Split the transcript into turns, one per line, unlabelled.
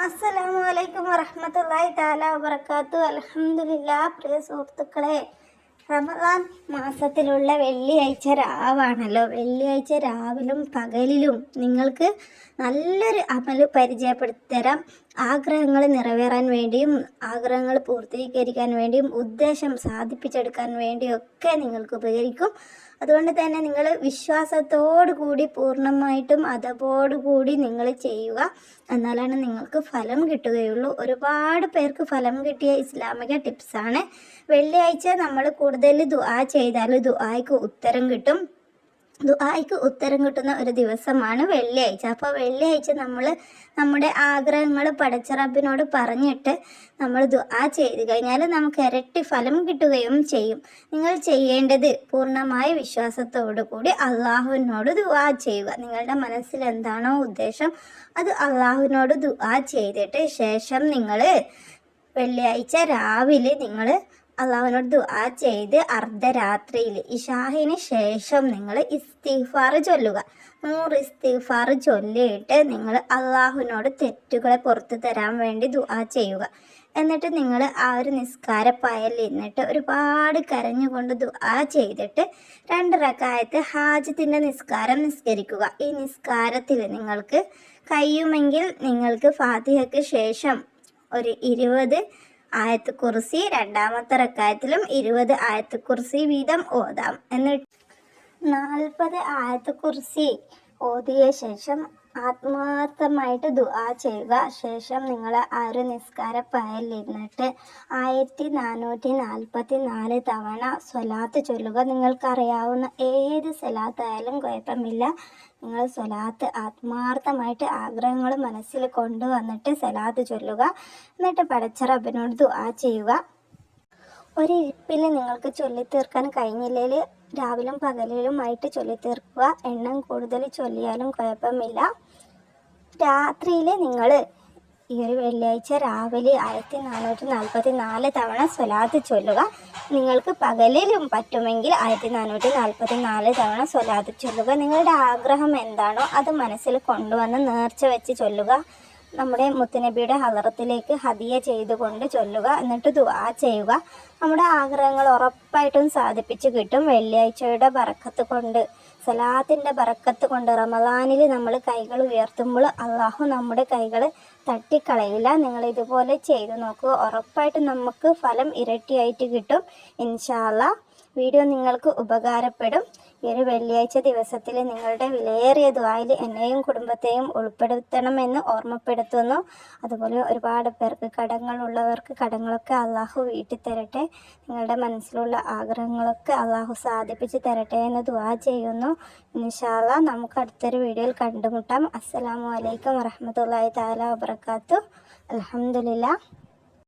അസ്സലാമു അലൈക്കും വറഹ്മത്തുള്ളാഹി തആല വബറകാതുഹു. അൽഹംദുലില്ലാഹ്. പ്രിയ സുഹൃത്തുക്കളെ, റമദാൻ മാസത്തിലുള്ള വെള്ളിയാഴ്ച രാവാണല്ലോ. വെള്ളിയാഴ്ച രാവിലും പകലിലും നിങ്ങൾക്ക് നല്ലൊരു അമൽ പരിചയപ്പെടുത്തി തരാം. ആഗ്രഹങ്ങൾ നിറവേറാൻ വേണ്ടിയും ആഗ്രഹങ്ങൾ പൂർത്തീകരിക്കാൻ വേണ്ടിയും ഉദ്ദേശം സാധിപ്പിച്ചെടുക്കാൻ വേണ്ടിയൊക്കെ നിങ്ങൾക്ക് ഉപകരിക്കും. അതുകൊണ്ട് തന്നെ നിങ്ങൾ വിശ്വാസത്തോടു കൂടി പൂർണ്ണമായിട്ടും അതപോടുകൂടി നിങ്ങൾ ചെയ്യുക. എന്നാലാണ് നിങ്ങൾക്ക് ഫലം കിട്ടുകയുള്ളൂ. ഒരുപാട് പേർക്ക് ഫലം കിട്ടിയ ഇസ്ലാമിക ടിപ്സാണ്. വെള്ളിയാഴ്ച നമ്മൾ കൂടുതൽ ദുആ ചെയ്താൽ ദുആയ്ക്ക് ഉത്തരം കിട്ടും. ദുആയ്ക്ക് ഉത്തരം കിട്ടുന്ന ഒരു ദിവസമാണ് വെള്ളിയാഴ്ച. അപ്പോൾ വെള്ളിയാഴ്ച നമ്മൾ നമ്മുടെ ആഗ്രഹങ്ങൾ പടച്ച റബ്ബിനോട് പറഞ്ഞിട്ട് നമ്മൾ ദുആ ചെയ്ത് കഴിഞ്ഞാൽ നമുക്ക് ഇരട്ടി ഫലം കിട്ടുകയും ചെയ്യും. നിങ്ങൾ ചെയ്യേണ്ടത് പൂർണ്ണമായ വിശ്വാസത്തോടു കൂടി അള്ളാഹുവിനോട് ദുആ ചെയ്യുക. നിങ്ങളുടെ മനസ്സിൽ എന്താണോ ഉദ്ദേശം അത് അള്ളാഹുവിനോട് ദുആ ചെയ്തിട്ട് ശേഷം നിങ്ങൾ വെള്ളിയാഴ്ച രാവിലെ നിങ്ങൾ അള്ളാഹുവിനോട് ദുആ ചെയ്ത് അർദ്ധരാത്രിയിൽ ഇശാഹിന് ശേഷം നിങ്ങൾ ഇസ്തിഗ്ഫാർ ചൊല്ലുക. 100 ഇസ്തിഗ്ഫാർ ചൊല്ലിയിട്ട് നിങ്ങൾ അള്ളാഹുവിനോട് തെറ്റുകളെ പുറത്തു തരാൻ വേണ്ടി ദുആ ചെയ്യുക. എന്നിട്ട് നിങ്ങൾ ആ ഒരു നിസ്കാരപ്പായയിൽ ഇരുന്നിട്ട് ഒരുപാട് കരഞ്ഞുകൊണ്ട് ദുആ ചെയ്തിട്ട് 2 റക്അത്ത് ഹാജത്തിൻ്റെ നിസ്കാരം നിസ്കരിക്കുക. ഈ നിസ്കാരത്തിൽ നിങ്ങൾക്ക് കഴിയുമെങ്കിൽ നിങ്ങൾക്ക് ഫാത്തിഹയ്ക്ക് ശേഷം ഒരു 20 ആയത്ത് കുർസി, രണ്ടാമത്തെ റക്അത്തിലും 20 ആയത്ത് കുർസി വീതം ഓതാം. എന്നിട്ട് 40 ആയത്ത് കുർസി ഓതിയ ശേഷം ആത്മാർത്ഥമായിട്ട് ദുആ ചെയ്യുക. ശേഷം നിങ്ങൾ ആ ഒരു നിസ്കാരപ്പായയിൽ ഇരുന്നിട്ട് 1444 തവണ സ്വലാത്ത് ചൊല്ലുക. നിങ്ങൾക്കറിയാവുന്ന ഏത് സ്വലാത്തായാലും കുഴപ്പമില്ല. നിങ്ങൾ സ്വലാത്ത് ആത്മാർത്ഥമായിട്ട് ആഗ്രഹങ്ങൾ മനസ്സിൽ കൊണ്ടുവന്നിട്ട് സ്വലാത്ത് ചൊല്ലുക. എന്നിട്ട് പടച്ച റബ്ബിനോട് ദുആ ചെയ്യുക. ഒരിപ്പിൽ നിങ്ങൾക്ക് ചൊല്ലിത്തീർക്കാൻ കഴിഞ്ഞില്ലെങ്കിൽ രാവിലും പകലിലുമായിട്ട് ചൊല്ലിത്തീർക്കുക. എണ്ണം കൂടുതൽ ചൊല്ലിയാലും കുഴപ്പമില്ല. രാത്രിയിൽ നിങ്ങൾ ഈ ഒരു വെള്ളിയാഴ്ച രാവിലെ 1444 തവണ സ്വലാത്ത് ചൊല്ലുക. നിങ്ങൾക്ക് പകലിലും പറ്റുമെങ്കിൽ 1444 തവണ സ്വലാത്ത് ചൊല്ലുക. നിങ്ങളുടെ ആഗ്രഹം എന്താണോ അത് മനസ്സിൽ കൊണ്ടുവന്ന് നേർച്ച വെച്ച് ചൊല്ലുക. നമ്മുടെ മുത്തുനബിയുടെ ഹളറത്തിലേക്ക് ഹദിയ ചെയ്തുകൊണ്ട് ചൊല്ലുക. എന്നിട്ട് ദുആ ചെയ്യുക. നമ്മുടെ ആഗ്രഹങ്ങൾ ഉറപ്പായിട്ടും സാധിപ്പിച്ച് കിട്ടും. വെള്ളിയാഴ്ചയുടെ ബറക്കത്ത് കൊണ്ട്, സലാത്തിൻ്റെ ബറക്കത്ത് കൊണ്ട് റമദാനിൽ നമ്മൾ കൈകൾ ഉയർത്തുമ്പോൾ അള്ളാഹു നമ്മുടെ കൈകൾ തട്ടിക്കളയില്ല. നിങ്ങൾ ഇതുപോലെ ചെയ്തു നോക്കുക. ഉറപ്പായിട്ടും നമുക്ക് ഫലം ഇരട്ടിയായിട്ട് കിട്ടും ഇൻഷാ അല്ലാഹ്. വീഡിയോ നിങ്ങൾക്ക് ഉപകാരപ്പെടും. ഈ ഒരു വെള്ളിയാഴ്ച ദിവസത്തിൽ നിങ്ങളുടെ വിലയേറിയ ദുആയിൽ എന്നെയും കുടുംബത്തെയും ഉൾപ്പെടുത്തണമെന്ന് ഓർമ്മപ്പെടുത്തുന്നു. അതുപോലെ ഒരുപാട് പേർക്ക് കടങ്ങളുള്ളവർക്ക് കടങ്ങളൊക്കെ അള്ളാഹു വീട്ടി തരട്ടെ. നിങ്ങളുടെ മനസ്സിലുള്ള ആഗ്രഹങ്ങളൊക്കെ അള്ളാഹു സാധിപ്പിച്ച് തരട്ടെ എന്ന് ദുആ ചെയ്യുന്നു. ഇൻഷാ അല്ലാഹ് നമുക്ക് അടുത്തൊരു വീഡിയോയിൽ കണ്ടുമുട്ടാം. അസ്സലാമു അലൈക്കും വറഹ്മത്തുള്ളാഹി തആല വബറകാതുഹു. അൽഹംദുലില്ലാഹ്.